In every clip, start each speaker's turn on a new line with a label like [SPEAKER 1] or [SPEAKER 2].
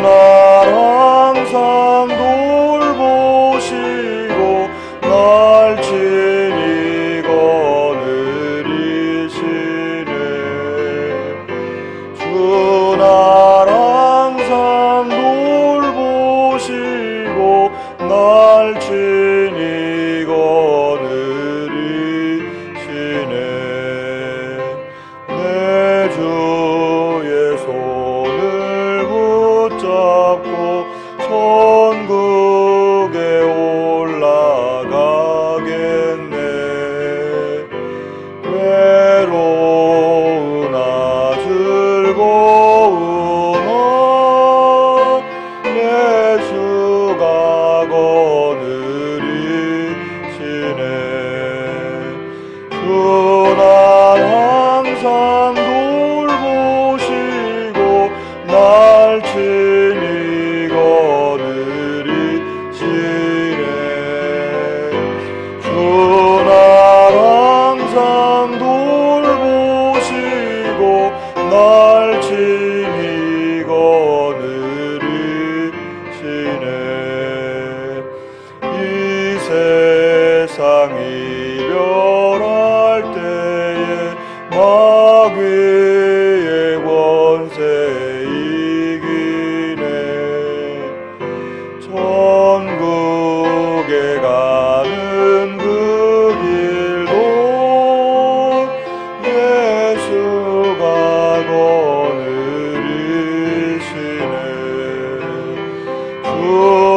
[SPEAKER 1] 날 항상 돌보시고 날 친히 거느리시네. 주 날 항상 돌보시고 날 친히 거느리시네. 내 주의 손을 붙잡고 천국에 올라가겠네. 괴로우나 즐거우나 예수가 거느리시네. 주 날 항상 돌보시고 날 친히 거느리시네. 주 날 항상 돌보시고 날 친히 거느리시네. 이 세상 이별할 때에 마귀의 권세 이기네. 천국에 가는 그 길도 예수가 거느리시네. 주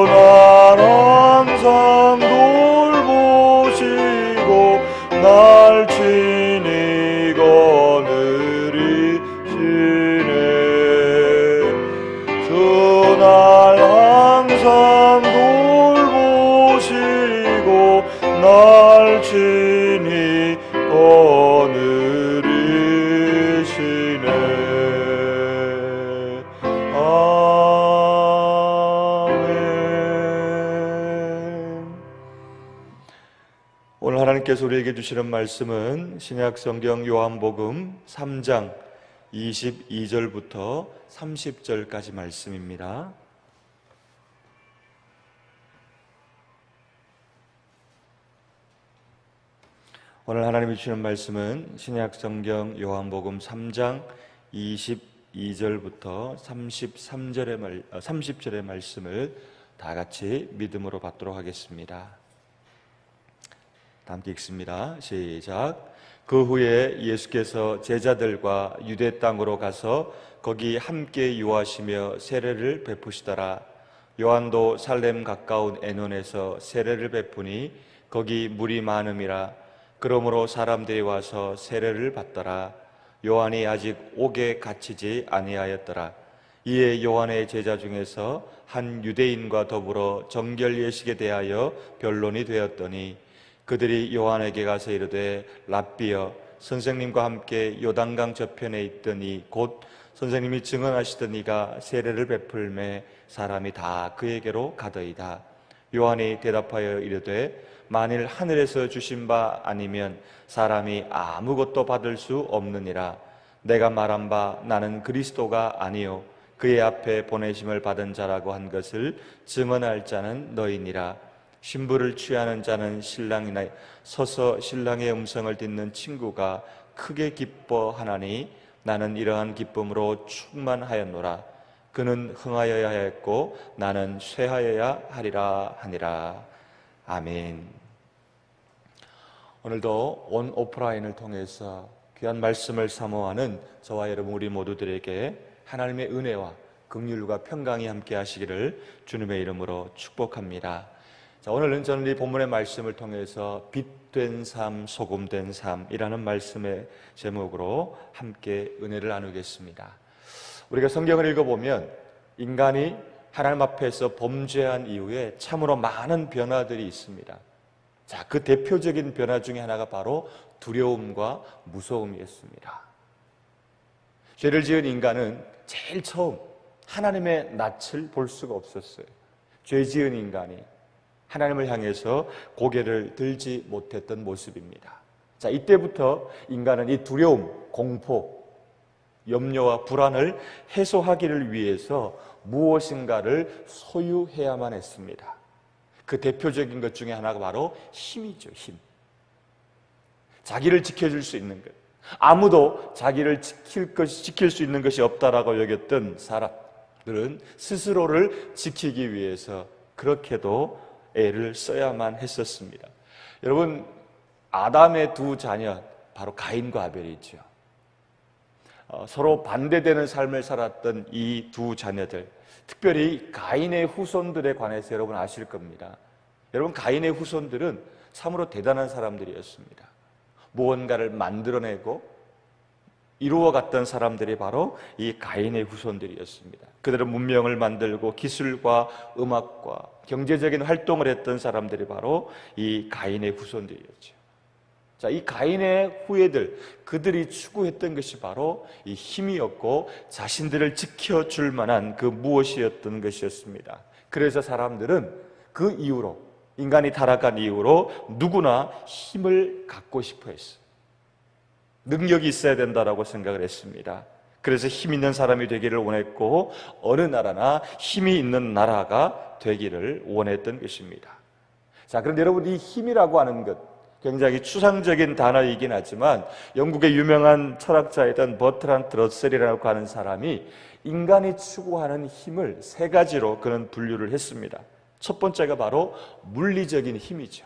[SPEAKER 1] 날 항상 돌보시고 날 친히 거느리시네. 주 날 항상 돌보시고 날 친히 거느리시네. 아멘. 오늘 하나님께서 우리에게 주시는 말씀은 신약 성경 요한복음 3장 22절부터 30절까지 말씀입니다. 오늘 하나님이 주시는 말씀은 신약 성경 요한복음 3장 22절부터 30절의 말씀을 다 같이 믿음으로 받도록 하겠습니다. 다 함께 읽습니다. 시작. 그 후에 예수께서 제자들과 유대 땅으로 가서 거기 함께 유하시며 세례를 베푸시더라. 요한도 살렘 가까운 에논에서 세례를 베푸니 거기 물이 많음이라. 그러므로 사람들이 와서 세례를 받더라. 요한이 아직 옥에 갇히지 아니하였더라. 이에 요한의 제자 중에서 한 유대인과 더불어 정결 예식에 대하여 변론이 되었더니 그들이 요한에게 가서 이르되 랍비여, 선생님과 함께 요단강 저편에 있더니 곧 선생님이 증언하시던 이가 세례를 베풀매 사람이 다 그에게로 가더이다. 요한이 대답하여 이르되 만일 하늘에서 주신 바 아니면 사람이 아무것도 받을 수 없느니라. 내가 말한 바 나는 그리스도가 아니요 그의 앞에 보내심을 받은 자라고 한 것을 증언할 자는 너희니라. 신부를 취하는 자는 신랑이나 서서 신랑의 음성을 듣는 친구가 크게 기뻐하나니 나는 이러한 기쁨으로 충만하였노라. 그는 흥하여야 했고 나는 쇠하여야 하리라 하니라. 아멘. 오늘도 온 오프라인을 통해서 귀한 말씀을 사모하는 저와 여러분 우리 모두들에게 하나님의 은혜와 긍휼과 평강이 함께 하시기를 주님의 이름으로 축복합니다. 자, 오늘은 저는 이 본문의 말씀을 통해서 빛된 삶, 소금된 삶이라는 말씀의 제목으로 함께 은혜를 나누겠습니다. 우리가 성경을 읽어보면 인간이 하나님 앞에서 범죄한 이후에 참으로 많은 변화들이 있습니다. 자, 그 대표적인 변화 중에 하나가 바로 두려움과 무서움이었습니다. 죄를 지은 인간은 제일 처음 하나님의 낯을 볼 수가 없었어요. 죄 지은 인간이 하나님을 향해서 고개를 들지 못했던 모습입니다. 자, 이때부터 인간은 이 두려움, 공포, 염려와 불안을 해소하기를 위해서 무엇인가를 소유해야만 했습니다. 그 대표적인 것 중에 하나가 바로 힘이죠. 힘. 자기를 지켜줄 수 있는 것. 아무도 자기를 지킬 수 있는 것이 없다라고 여겼던 사람들은 스스로를 지키기 위해서 그렇게도 애를 써야만 했었습니다. 여러분, 아담의 두 자녀, 바로 가인과 아벨이죠. 서로 반대되는 삶을 살았던 이 두 자녀들, 특별히 가인의 후손들에 관해서 여러분 아실 겁니다. 여러분, 가인의 후손들은 참으로 대단한 사람들이었습니다. 무언가를 만들어내고 이루어갔던 사람들이 바로 이 가인의 후손들이었습니다. 그들은 문명을 만들고 기술과 음악과 경제적인 활동을 했던 사람들이 바로 이 가인의 후손들이었죠. 자, 이 가인의 후예들, 그들이 추구했던 것이 바로 이 힘이었고 자신들을 지켜줄 만한 그 무엇이었던 것이었습니다. 그래서 사람들은 그 이후로, 인간이 타락한 이후로 누구나 힘을 갖고 싶어 했어요. 능력이 있어야 된다라고 생각을 했습니다. 그래서 힘 있는 사람이 되기를 원했고 어느 나라나 힘이 있는 나라가 되기를 원했던 것입니다. 자, 그런데 여러분, 이 힘이라고 하는 것 굉장히 추상적인 단어이긴 하지만 영국의 유명한 철학자이던 버트란트 러셀이라고 하는 사람이 인간이 추구하는 힘을 세 가지로 그는 분류를 했습니다. 첫 번째가 바로 물리적인 힘이죠.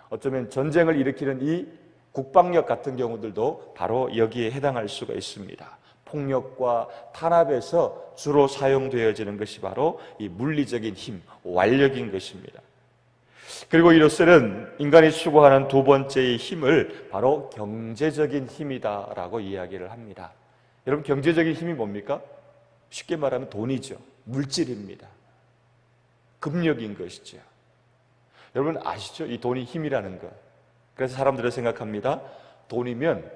[SPEAKER 1] 어쩌면 전쟁을 일으키는 이 국방력 같은 경우들도 바로 여기에 해당할 수가 있습니다. 폭력과 탄압에서 주로 사용되어지는 것이 바로 이 물리적인 힘, 완력인 것입니다. 그리고 이 러셀은 인간이 추구하는 두 번째의 힘을 바로 경제적인 힘이다라고 이야기를 합니다. 여러분, 경제적인 힘이 뭡니까? 쉽게 말하면 돈이죠. 물질입니다. 금력인 것이죠. 여러분 아시죠? 이 돈이 힘이라는 것. 그래서 사람들은 생각합니다. 돈이면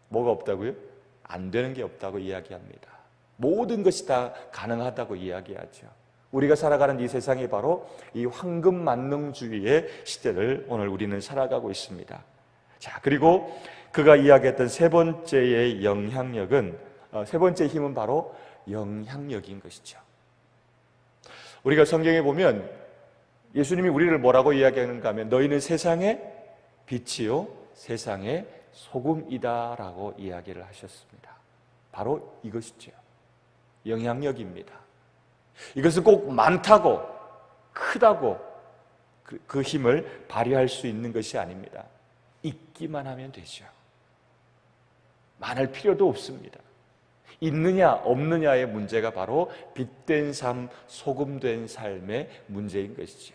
[SPEAKER 1] 뭐가 없다고요? 안 되는 게 없다고 이야기합니다. 모든 것이 다 가능하다고 이야기하죠. 우리가 살아가는 이 세상이 바로 이 황금만능주의의 시대를 오늘 우리는 살아가고 있습니다. 자, 그리고 그가 이야기했던 세 번째의 영향력은, 세 번째 힘은 바로 영향력인 것이죠. 우리가 성경에 보면 예수님이 우리를 뭐라고 이야기하는가 하면 너희는 세상의 빛이요 세상의 소금이다라고 이야기를 하셨습니다. 바로 이것이죠. 영향력입니다. 이것은 꼭 많다고 크다고 그 힘을 발휘할 수 있는 것이 아닙니다. 있기만 하면 되죠. 많을 필요도 없습니다. 있느냐 없느냐의 문제가 바로 빛된 삶, 소금된 삶의 문제인 것이죠.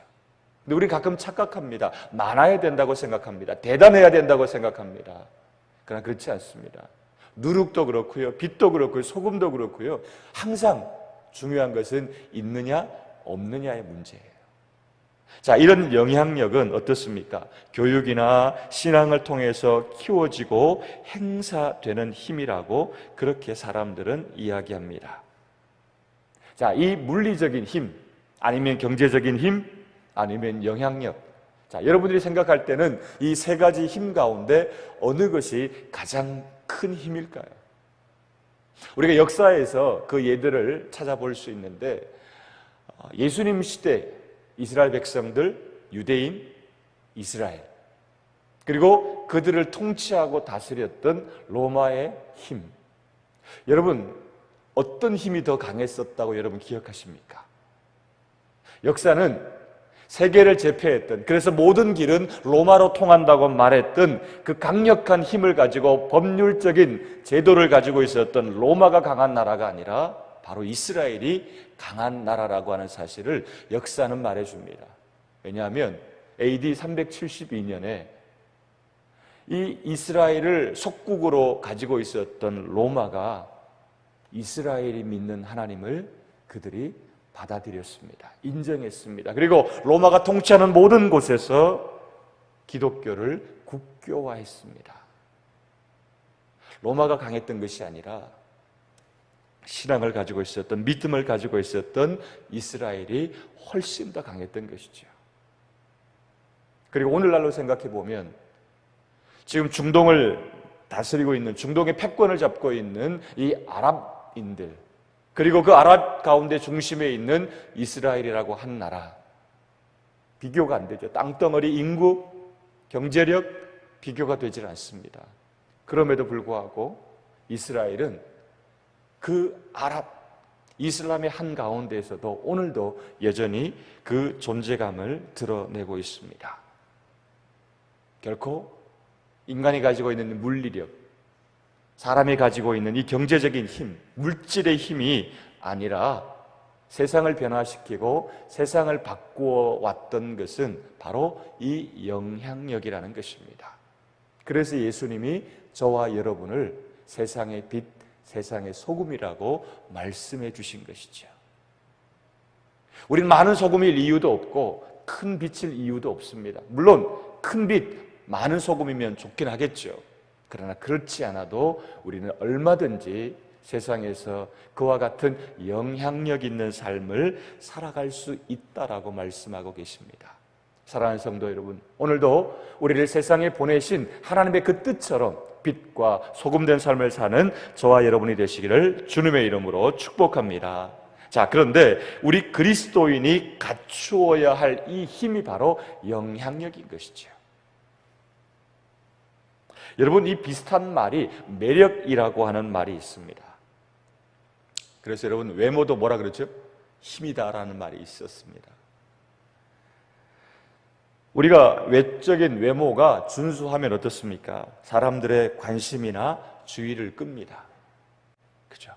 [SPEAKER 1] 근데 우리 가끔 착각합니다. 많아야 된다고 생각합니다. 대단해야 된다고 생각합니다. 그러나 그렇지 않습니다. 누룩도 그렇고요, 빛도 그렇고요, 소금도 그렇고요. 항상 중요한 것은 있느냐 없느냐의 문제예요. 자, 이런 영향력은 어떻습니까? 교육이나 신앙을 통해서 키워지고 행사되는 힘이라고 그렇게 사람들은 이야기합니다. 자, 이 물리적인 힘, 아니면 경제적인 힘, 아니면 영향력. 자, 여러분들이 생각할 때는 이 세 가지 힘 가운데 어느 것이 가장 큰 힘일까요? 우리가 역사에서 그 예들을 찾아볼 수 있는데, 예수님 시대 이스라엘 백성들, 유대인, 이스라엘, 그리고 그들을 통치하고 다스렸던 로마의 힘. 여러분, 어떤 힘이 더 강했었다고 여러분 기억하십니까? 역사는 세계를 제패했던, 그래서 모든 길은 로마로 통한다고 말했던 그 강력한 힘을 가지고 법률적인 제도를 가지고 있었던 로마가 강한 나라가 아니라 바로 이스라엘이 강한 나라라고 하는 사실을 역사는 말해줍니다. 왜냐하면 AD 372년에 이 이스라엘을 속국으로 가지고 있었던 로마가 이스라엘이 믿는 하나님을 그들이 받아들였습니다. 인정했습니다. 그리고 로마가 통치하는 모든 곳에서 기독교를 국교화했습니다. 로마가 강했던 것이 아니라 신앙을 가지고 있었던, 믿음을 가지고 있었던 이스라엘이 훨씬 더 강했던 것이죠. 그리고 오늘날로 생각해 보면 지금 중동을 다스리고 있는, 중동의 패권을 잡고 있는 이 아랍인들, 그리고 그 아랍 가운데 중심에 있는 이스라엘이라고 한 나라, 비교가 안 되죠. 땅덩어리, 인구, 경제력 비교가 되질 않습니다. 그럼에도 불구하고 이스라엘은 그 아랍, 이슬람의 한가운데에서도 오늘도 여전히 그 존재감을 드러내고 있습니다. 결코 인간이 가지고 있는 물리력, 사람이 가지고 있는 이 경제적인 힘, 물질의 힘이 아니라 세상을 변화시키고 세상을 바꾸어 왔던 것은 바로 이 영향력이라는 것입니다. 그래서 예수님이 저와 여러분을 세상의 빛, 세상의 소금이라고 말씀해 주신 것이죠. 우리는 많은 소금일 이유도 없고 큰 빛일 이유도 없습니다. 물론 큰 빛, 많은 소금이면 좋긴 하겠죠. 그러나 그렇지 않아도 우리는 얼마든지 세상에서 그와 같은 영향력 있는 삶을 살아갈 수 있다라고 말씀하고 계십니다. 사랑하는 성도 여러분, 오늘도 우리를 세상에 보내신 하나님의 그 뜻처럼 빛과 소금된 삶을 사는 저와 여러분이 되시기를 주님의 이름으로 축복합니다. 자, 그런데 우리 그리스도인이 갖추어야 할 이 힘이 바로 영향력인 것이죠. 여러분, 이 비슷한 말이 매력이라고 하는 말이 있습니다. 그래서 여러분, 외모도 뭐라 그러죠? 힘이다라는 말이 있었습니다. 우리가 외적인 외모가 준수하면 어떻습니까? 사람들의 관심이나 주의를 끕니다. 그죠?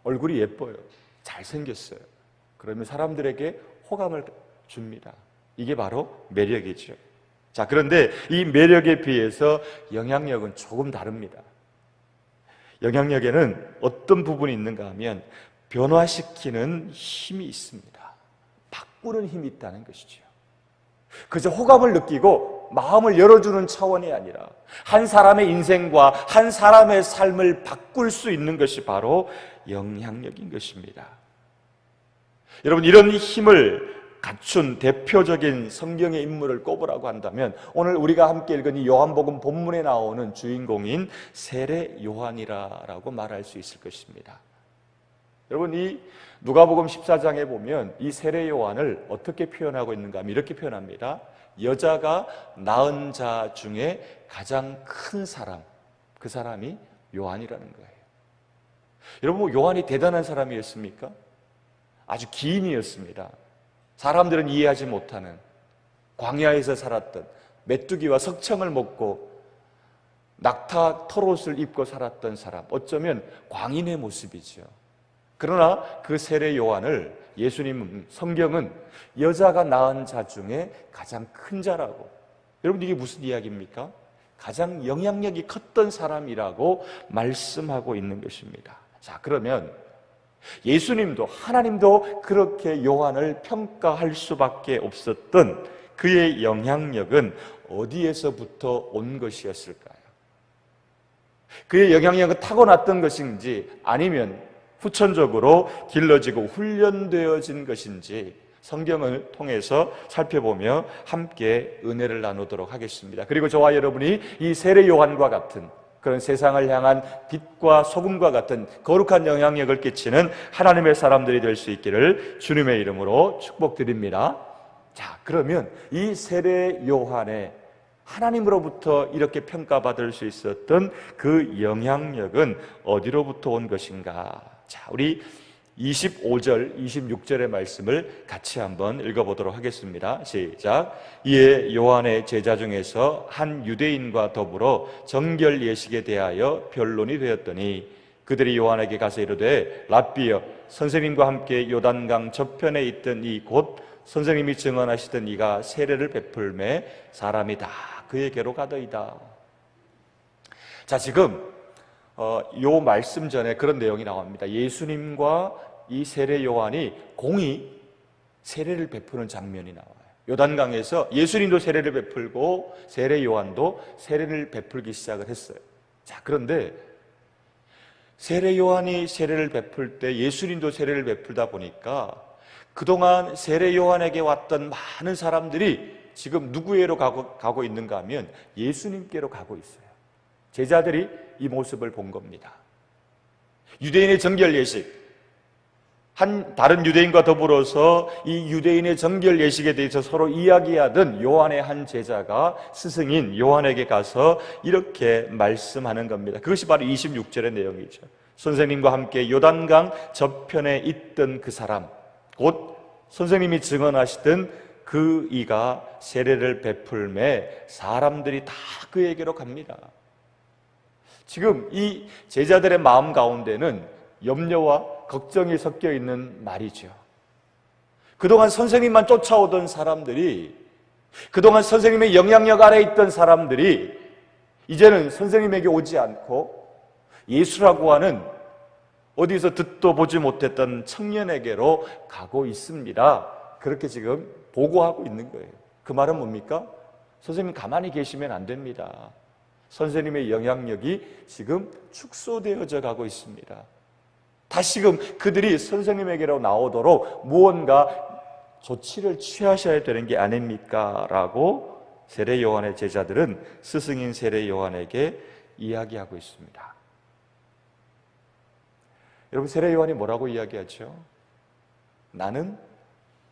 [SPEAKER 1] 얼굴이 예뻐요. 잘생겼어요. 그러면 사람들에게 호감을 줍니다. 이게 바로 매력이죠. 자, 그런데 이 매력에 비해서 영향력은 조금 다릅니다. 영향력에는 어떤 부분이 있는가 하면 변화시키는 힘이 있습니다. 바꾸는 힘이 있다는 것이죠. 그저 호감을 느끼고 마음을 열어주는 차원이 아니라 한 사람의 인생과 한 사람의 삶을 바꿀 수 있는 것이 바로 영향력인 것입니다. 여러분, 이런 힘을 갖춘 대표적인 성경의 인물을 꼽으라고 한다면 오늘 우리가 함께 읽은 이 요한복음 본문에 나오는 주인공인 세례 요한이라고 말할 수 있을 것입니다. 여러분, 이 누가복음 14장에 보면 이 세례 요한을 어떻게 표현하고 있는가 하면 이렇게 표현합니다. 여자가 낳은 자 중에 가장 큰 사람, 그 사람이 요한이라는 거예요. 여러분, 요한이 대단한 사람이었습니까? 아주 기인이었습니다. 사람들은 이해하지 못하는, 광야에서 살았던, 메뚜기와 석청을 먹고 낙타 털옷을 입고 살았던 사람, 어쩌면 광인의 모습이죠. 그러나 그 세례 요한을 예수님, 성경은 여자가 낳은 자 중에 가장 큰 자라고. 여러분, 이게 무슨 이야기입니까? 가장 영향력이 컸던 사람이라고 말씀하고 있는 것입니다. 자, 그러면 예수님도, 하나님도 그렇게 요한을 평가할 수밖에 없었던 그의 영향력은 어디에서부터 온 것이었을까요? 그의 영향력은 타고났던 것인지 아니면 후천적으로 길러지고 훈련되어진 것인지 성경을 통해서 살펴보며 함께 은혜를 나누도록 하겠습니다. 그리고 저와 여러분이 이 세례 요한과 같은 그런 세상을 향한 빛과 소금과 같은 거룩한 영향력을 끼치는 하나님의 사람들이 될 수 있기를 주님의 이름으로 축복드립니다. 자, 그러면 이 세례 요한의 하나님으로부터 이렇게 평가받을 수 있었던 그 영향력은 어디로부터 온 것인가? 자, 우리 25절, 26절의 말씀을 같이 한번 읽어보도록 하겠습니다. 시작. 이에 요한의 제자 중에서 한 유대인과 더불어 정결 예식에 대하여 변론이 되었더니 그들이 요한에게 가서 이르되 랍비여, 선생님과 함께 요단강 저편에 있던 이 곧 선생님이 증언하시던 이가 세례를 베풀매 사람이 다 그에게로 가더이다. 자, 지금 요 말씀 전에 그런 내용이 나옵니다. 예수님과 이 세례 요한이 공히 세례를 베푸는 장면이 나와요. 요단강에서 예수님도 세례를 베풀고 세례 요한도 세례를 베풀기 시작을 했어요. 자, 그런데 세례 요한이 세례를 베풀 때 예수님도 세례를 베풀다 보니까 그동안 세례 요한에게 왔던 많은 사람들이 지금 누구에로 가고 있는가 하면 예수님께로 가고 있어요. 제자들이 이 모습을 본 겁니다. 유대인의 정결 예식, 다른 유대인과 더불어서 이 유대인의 정결 예식에 대해서 서로 이야기하던 요한의 한 제자가 스승인 요한에게 가서 이렇게 말씀하는 겁니다. 그것이 바로 26절의 내용이죠. 선생님과 함께 요단강 저편에 있던 그 사람, 곧 선생님이 증언하시던 그 이가 세례를 베풀매 사람들이 다 그에게로 갑니다. 지금 이 제자들의 마음 가운데는 염려와 걱정이 섞여 있는 말이죠. 그동안 선생님만 쫓아오던 사람들이, 그동안 선생님의 영향력 아래 있던 사람들이 이제는 선생님에게 오지 않고 예수라고 하는 어디서 듣도 보지 못했던 청년에게로 가고 있습니다. 그렇게 지금 보고하고 있는 거예요. 그 말은 뭡니까? 선생님 가만히 계시면 안 됩니다. 선생님의 영향력이 지금 축소되어져 가고 있습니다. 다시금 그들이 선생님에게로 나오도록 무언가 조치를 취하셔야 되는 게 아닙니까? 라고 세례 요한의 제자들은 스승인 세례 요한에게 이야기하고 있습니다. 여러분, 세례 요한이 뭐라고 이야기하죠? 나는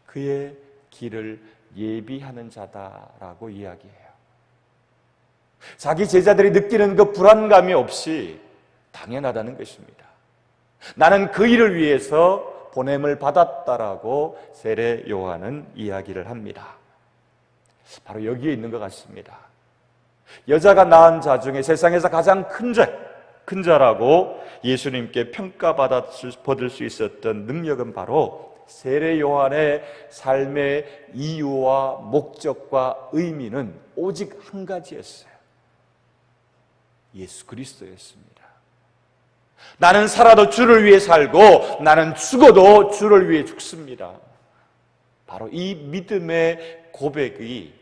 [SPEAKER 1] 그의 길을 예비하는 자다라고 이야기해요. 자기 제자들이 느끼는 그 불안감이 없이 당연하다는 것입니다. 나는 그 일을 위해서 보냄을 받았다라고 세례 요한은 이야기를 합니다. 바로 여기에 있는 것 같습니다. 여자가 낳은 자 중에 세상에서 가장 큰 자라고 예수님께 평가받을 수 있었던 능력은 바로 세례 요한의 삶의 이유와 목적과 의미는 오직 한 가지였어요. 예수 그리스도였습니다. 나는 살아도 주를 위해 살고 나는 죽어도 주를 위해 죽습니다. 바로 이 믿음의 고백이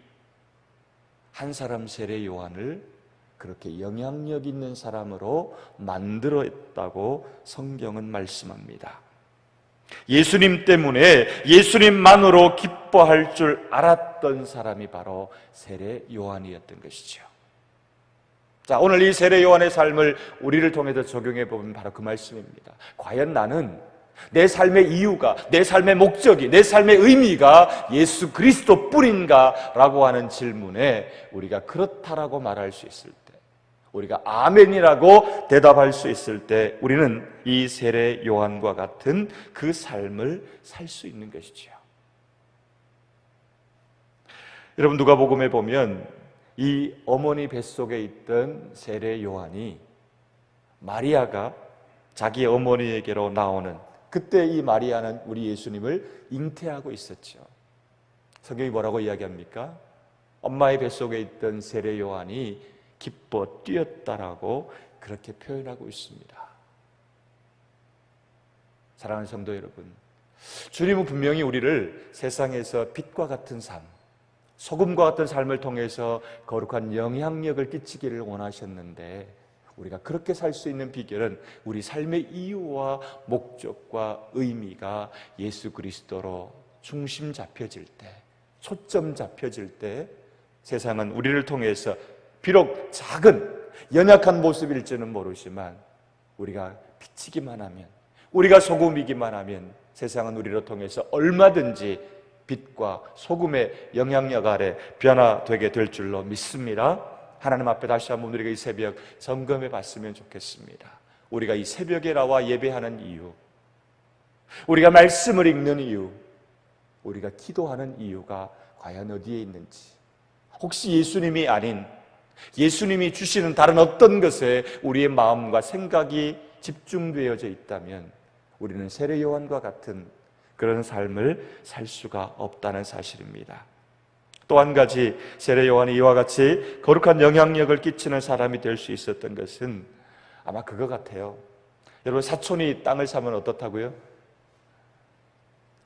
[SPEAKER 1] 한 사람 세례 요한을 그렇게 영향력 있는 사람으로 만들었다고 성경은 말씀합니다. 예수님 때문에 예수님만으로 기뻐할 줄 알았던 사람이 바로 세례 요한이었던 것이죠. 자, 오늘 이 세례 요한의 삶을 우리를 통해서 적용해 보면 바로 그 말씀입니다. 과연 나는 내 삶의 이유가, 내 삶의 목적이, 내 삶의 의미가 예수 그리스도 뿐인가? 라고 하는 질문에 우리가 그렇다라고 말할 수 있을 때, 우리가 아멘이라고 대답할 수 있을 때 우리는 이 세례 요한과 같은 그 삶을 살 수 있는 것이죠. 여러분, 누가복음에 보면 이 어머니 뱃속에 있던 세례 요한이 마리아가 자기 어머니에게로 나오는 그때 이 마리아는 우리 예수님을 잉태하고 있었죠. 성경이 뭐라고 이야기합니까? 엄마의 뱃속에 있던 세례 요한이 기뻐 뛰었다라고 그렇게 표현하고 있습니다. 사랑하는 성도 여러분, 주님은 분명히 우리를 세상에서 빛과 같은 삶, 소금과 같은 삶을 통해서 거룩한 영향력을 끼치기를 원하셨는데 우리가 그렇게 살 수 있는 비결은 우리 삶의 이유와 목적과 의미가 예수 그리스도로 중심 잡혀질 때, 초점 잡혀질 때 세상은 우리를 통해서 비록 작은 연약한 모습일지는 모르지만 우리가 비치기만 하면, 우리가 소금이기만 하면 세상은 우리를 통해서 얼마든지 빛과 소금의 영향력 아래 변화되게 될 줄로 믿습니다. 하나님 앞에 다시 한번 우리가 이 새벽 점검해 봤으면 좋겠습니다. 우리가 이 새벽에 나와 예배하는 이유, 우리가 말씀을 읽는 이유, 우리가 기도하는 이유가 과연 어디에 있는지, 혹시 예수님이 아닌 예수님이 주시는 다른 어떤 것에 우리의 마음과 생각이 집중되어져 있다면 우리는 세례 요한과 같은 그런 삶을 살 수가 없다는 사실입니다. 또 한 가지 세례 요한이 이와 같이 거룩한 영향력을 끼치는 사람이 될 수 있었던 것은 아마 그거 같아요. 여러분, 사촌이 땅을 사면 어떻다고요?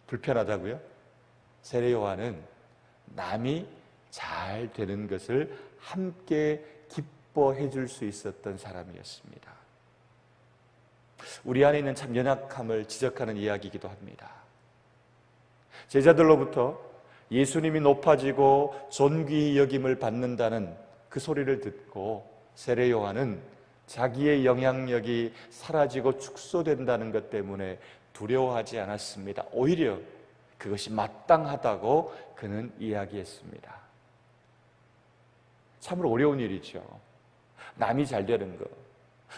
[SPEAKER 1] 불편하다고요? 세례 요한은 남이 잘 되는 것을 함께 기뻐해 줄 수 있었던 사람이었습니다. 우리 안에 있는 참 연약함을 지적하는 이야기이기도 합니다. 제자들로부터 예수님이 높아지고 존귀히 여김을 받는다는 그 소리를 듣고 세례 요한은 자기의 영향력이 사라지고 축소된다는 것 때문에 두려워하지 않았습니다. 오히려 그것이 마땅하다고 그는 이야기했습니다. 참으로 어려운 일이죠. 남이 잘 되는 것,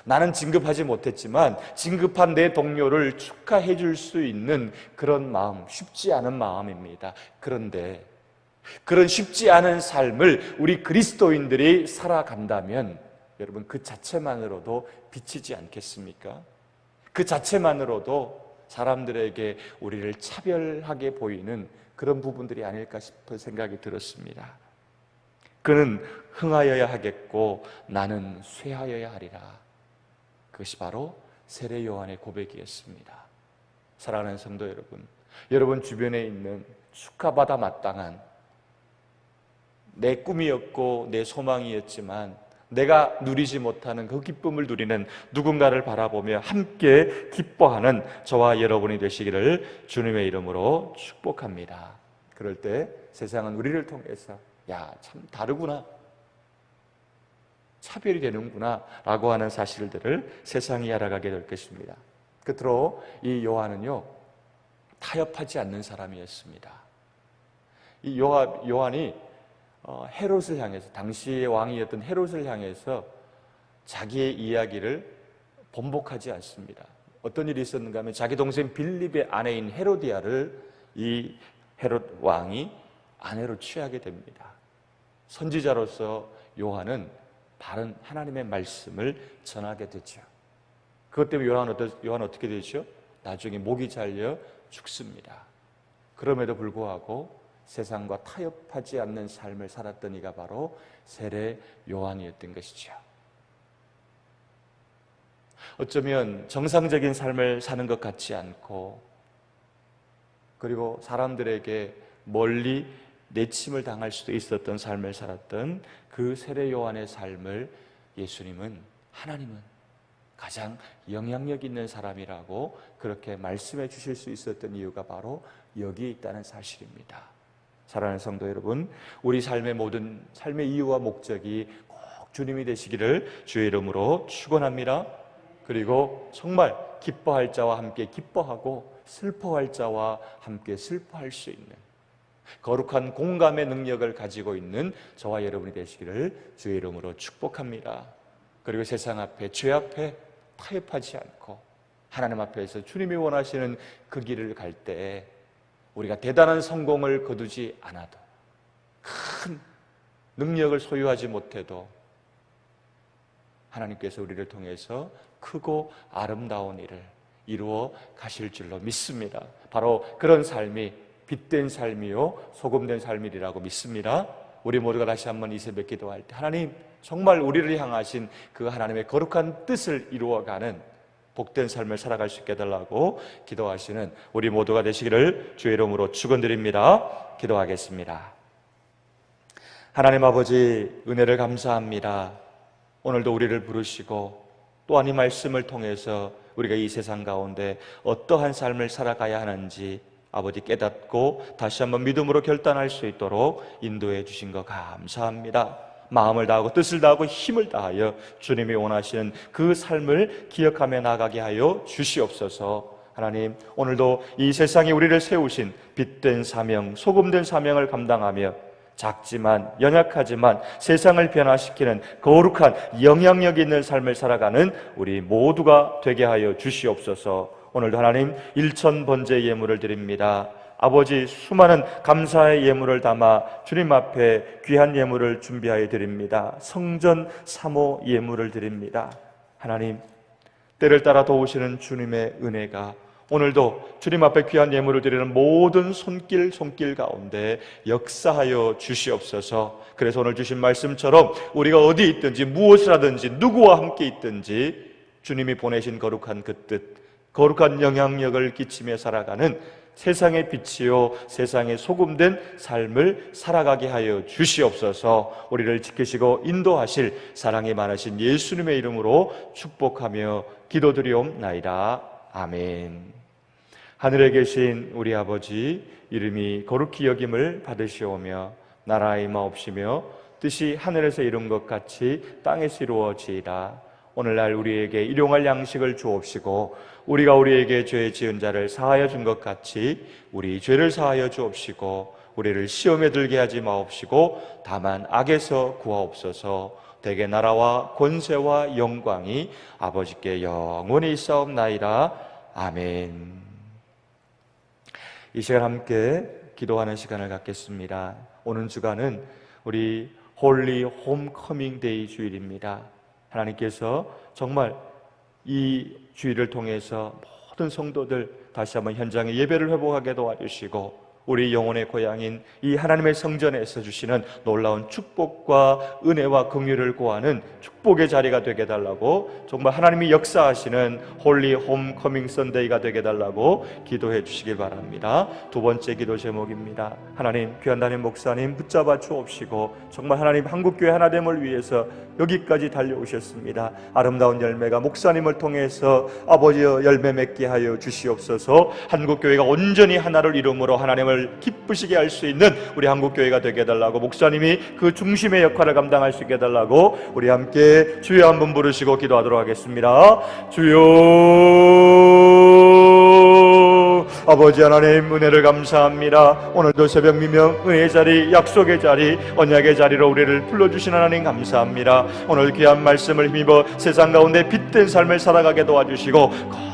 [SPEAKER 1] 나는 진급하지 못했지만 진급한 내 동료를 축하해 줄 수 있는 그런 마음, 쉽지 않은 마음입니다. 그런데 그런 쉽지 않은 삶을 우리 그리스도인들이 살아간다면 여러분, 그 자체만으로도 비치지 않겠습니까? 그 자체만으로도 사람들에게 우리를 차별하게 보이는 그런 부분들이 아닐까 싶은 생각이 들었습니다. 그는 흥하여야 하겠고 나는 쇠하여야 하리라. 그것이 바로 세례 요한의 고백이었습니다. 사랑하는 성도 여러분, 여러분 주변에 있는 축하받아 마땅한 내 꿈이었고 내 소망이었지만 내가 누리지 못하는 그 기쁨을 누리는 누군가를 바라보며 함께 기뻐하는 저와 여러분이 되시기를 주님의 이름으로 축복합니다. 그럴 때 세상은 우리를 통해서 야, 참 다르구나, 차별이 되는구나 라고 하는 사실들을 세상이 알아가게 될 것입니다. 끝으로 이 요한은요, 타협하지 않는 사람이었습니다. 이 요한이 헤롯을 향해서, 당시의 왕이었던 헤롯을 향해서 자기의 이야기를 번복하지 않습니다. 어떤 일이 있었는가 하면 자기 동생 빌립의 아내인 헤로디아를 이 헤롯 왕이 아내로 취하게 됩니다. 선지자로서 요한은 바른 하나님의 말씀을 전하게 되죠. 그것 때문에 요한은 어떻게 되죠? 나중에 목이 잘려 죽습니다. 그럼에도 불구하고 세상과 타협하지 않는 삶을 살았던 이가 바로 세례 요한이었던 것이죠. 어쩌면 정상적인 삶을 사는 것 같지 않고, 그리고 사람들에게 멀리 내침을 당할 수도 있었던 삶을 살았던 그 세례 요한의 삶을 하나님은 가장 영향력 있는 사람이라고 그렇게 말씀해 주실 수 있었던 이유가 바로 여기에 있다는 사실입니다. 사랑하는 성도 여러분, 우리 삶의 모든 삶의 이유와 목적이 꼭 주님이 되시기를 주의 이름으로 축원합니다. 그리고 정말 기뻐할 자와 함께 기뻐하고 슬퍼할 자와 함께 슬퍼할 수 있는 거룩한 공감의 능력을 가지고 있는 저와 여러분이 되시기를 주의 이름으로 축복합니다. 그리고 세상 앞에, 죄 앞에 타협하지 않고 하나님 앞에서 주님이 원하시는 그 길을 갈 때 우리가 대단한 성공을 거두지 않아도, 큰 능력을 소유하지 못해도 하나님께서 우리를 통해서 크고 아름다운 일을 이루어 가실 줄로 믿습니다. 바로 그런 삶이 빛된 삶이요 소금된 삶이라고 믿습니다. 우리 모두가 다시 한번 이 새벽 기도할 때 하나님, 정말 우리를 향하신 그 하나님의 거룩한 뜻을 이루어가는 복된 삶을 살아갈 수 있게 해달라고 기도하시는 우리 모두가 되시기를 주의 이름으로 축원드립니다. 기도하겠습니다. 하나님 아버지, 은혜를 감사합니다. 오늘도 우리를 부르시고 또한 이 말씀을 통해서 우리가 이 세상 가운데 어떠한 삶을 살아가야 하는지 아버지 깨닫고 다시 한번 믿음으로 결단할 수 있도록 인도해 주신 것 감사합니다. 마음을 다하고 뜻을 다하고 힘을 다하여 주님이 원하시는 그 삶을 기억하며 나가게 하여 주시옵소서. 하나님, 오늘도 이 세상에 우리를 세우신 빛된 사명, 소금된 사명을 감당하며 작지만 연약하지만 세상을 변화시키는 거룩한 영향력 있는 삶을 살아가는 우리 모두가 되게 하여 주시옵소서. 오늘도 하나님 1000번째 예물을 드립니다. 아버지, 수많은 감사의 예물을 담아 주님 앞에 귀한 예물을 준비하여 드립니다. 성전 사모 예물을 드립니다. 하나님, 때를 따라 도우시는 주님의 은혜가 오늘도 주님 앞에 귀한 예물을 드리는 모든 손길 가운데 역사하여 주시옵소서. 그래서 오늘 주신 말씀처럼 우리가 어디 있든지 무엇을 하든지 누구와 함께 있든지 주님이 보내신 거룩한 그 뜻, 거룩한 영향력을 끼치며 살아가는 세상의 빛이요 세상의 소금된 삶을 살아가게 하여 주시옵소서. 우리를 지키시고 인도하실 사랑이 많으신 예수님의 이름으로 축복하며 기도드리옵나이다. 아멘. 하늘에 계신 우리 아버지, 이름이 거룩히 여김을 받으시오며 나라의 임하옵시며 뜻이 하늘에서 이룬 것 같이 땅에서 이루어지이다. 오늘날 우리에게 일용할 양식을 주옵시고 우리가 우리에게 죄 지은 자를 사하여 준 것 같이 우리 죄를 사하여 주옵시고 우리를 시험에 들게 하지 마옵시고 다만 악에서 구하옵소서. 대개 나라와 권세와 영광이 아버지께 영원히 있사옵나이다. 아멘. 이 시간 함께 기도하는 시간을 갖겠습니다. 오는 주간은 우리 홀리 홈커밍 데이 주일입니다. 하나님께서 정말 이 주일을 통해서 모든 성도들 다시 한번 현장의 예배를 회복하게 도와주시고 우리 영혼의 고향인 이 하나님의 성전에서 주시는 놀라운 축복과 은혜와 긍휼을 구하는 축복의 자리가 되게 달라고, 정말 하나님이 역사하시는 홀리 홈커밍 선데이가 되게 달라고 기도해 주시길 바랍니다. 두 번째 기도 제목입니다. 하나님, 귀한 담임 목사님 붙잡아 주옵시고 정말 하나님 한국교회 하나됨을 위해서 여기까지 달려오셨습니다. 아름다운 열매가 목사님을 통해서 아버지여 열매 맺게 하여 주시옵소서. 한국교회가 온전히 하나를 이루므로 하나님을 기쁘시게 할 수 있는 우리 한국교회가 되게 해달라고, 목사님이 그 중심의 역할을 감당할 수 있게 해달라고 우리 함께 주여 한번 부르시고 기도하도록 하겠습니다. 주여 아버지 하나님, 은혜를 감사합니다. 오늘도 새벽 미명 은혜의 자리, 약속의 자리, 언약의 자리로 우리를 불러주신 하나님 감사합니다. 오늘 귀한 말씀을 힘입어 세상 가운데 빛된 삶을 살아가게 도와주시고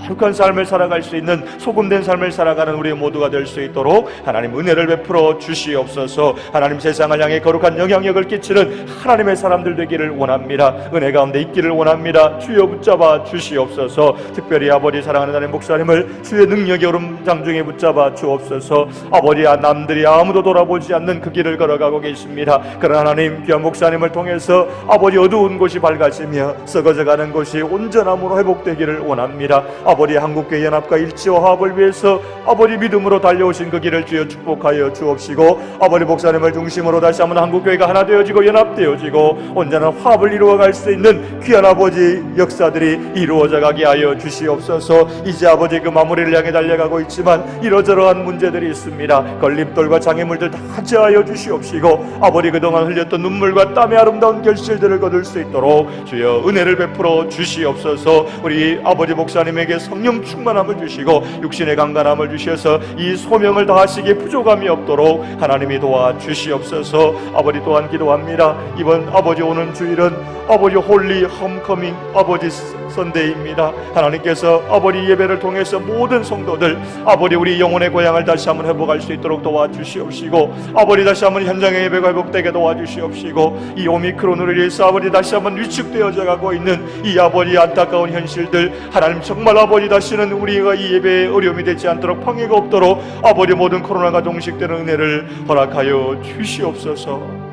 [SPEAKER 1] 거룩한 삶을 살아갈 수 있는 소금된 삶을 살아가는 우리 모두가 될 수 있도록 하나님 은혜를 베풀어 주시옵소서. 하나님, 세상을 향해 거룩한 영향력을 끼치는 하나님의 사람들 되기를 원합니다. 은혜 가운데 있기를 원합니다. 주여 붙잡아 주시옵소서. 특별히 아버지 사랑하는 하나님 목사님을 주의 능력의 오름장 중에 붙잡아 주옵소서. 아버지야, 남들이 아무도 돌아보지 않는 그 길을 걸어가고 계십니다. 그러나 하나님, 귀한 목사님을 통해서 아버지 어두운 곳이 밝아지며 썩어져가는 곳이 온전함으로 회복되기를 원합니다. 아버지, 한국교회 연합과 일치와 화합을 위해서 아버지 믿음으로 달려오신 그 길을 주여 축복하여 주옵시고, 아버지 목사님을 중심으로 다시 한번 한국교회가 하나 되어지고 연합되어지고 온전한 화합을 이루어갈 수 있는 귀한 아버지 역사들이 이루어져 가게 하여 주시옵소서. 이제 아버지 그 마무리를 향해 달려가고 있지만 이러저러한 문제들이 있습니다. 걸림돌과 장애물들 다 제하여 주시옵시고 아버지 그동안 흘렸던 눈물과 땀의 아름다운 결실들을 거둘 수 있도록 주여 은혜를 베풀어 주시옵소서. 우리 아버지 목사님에게 성령 충만함을 주시고 육신의 강건함을 주셔서 이 소명을 다하시기에 부족함이 없도록 하나님이 도와주시옵소서. 아버지 또한 기도합니다. 이번 아버지 오는 주일은 아버지 홀리 홈커밍 아버지 선데이입니다. 하나님께서 아버지 예배를 통해서 모든 성도들 아버지 우리 영혼의 고향을 다시 한번 회복할 수 있도록 도와주시옵시고, 아버지 다시 한번 현장의 예배가 회복되게 도와주시옵시고, 이 오미크론으로 인해서 아버지 다시 한번 위축되어져 가고 있는 이 아버지 안타까운 현실들 하나님 정말 아버지 다시는 우리가 이 예배에 어려움이 되지 않도록 방해가 없도록 아버지 모든 코로나가 종식되는 은혜를 허락하여 주시옵소서.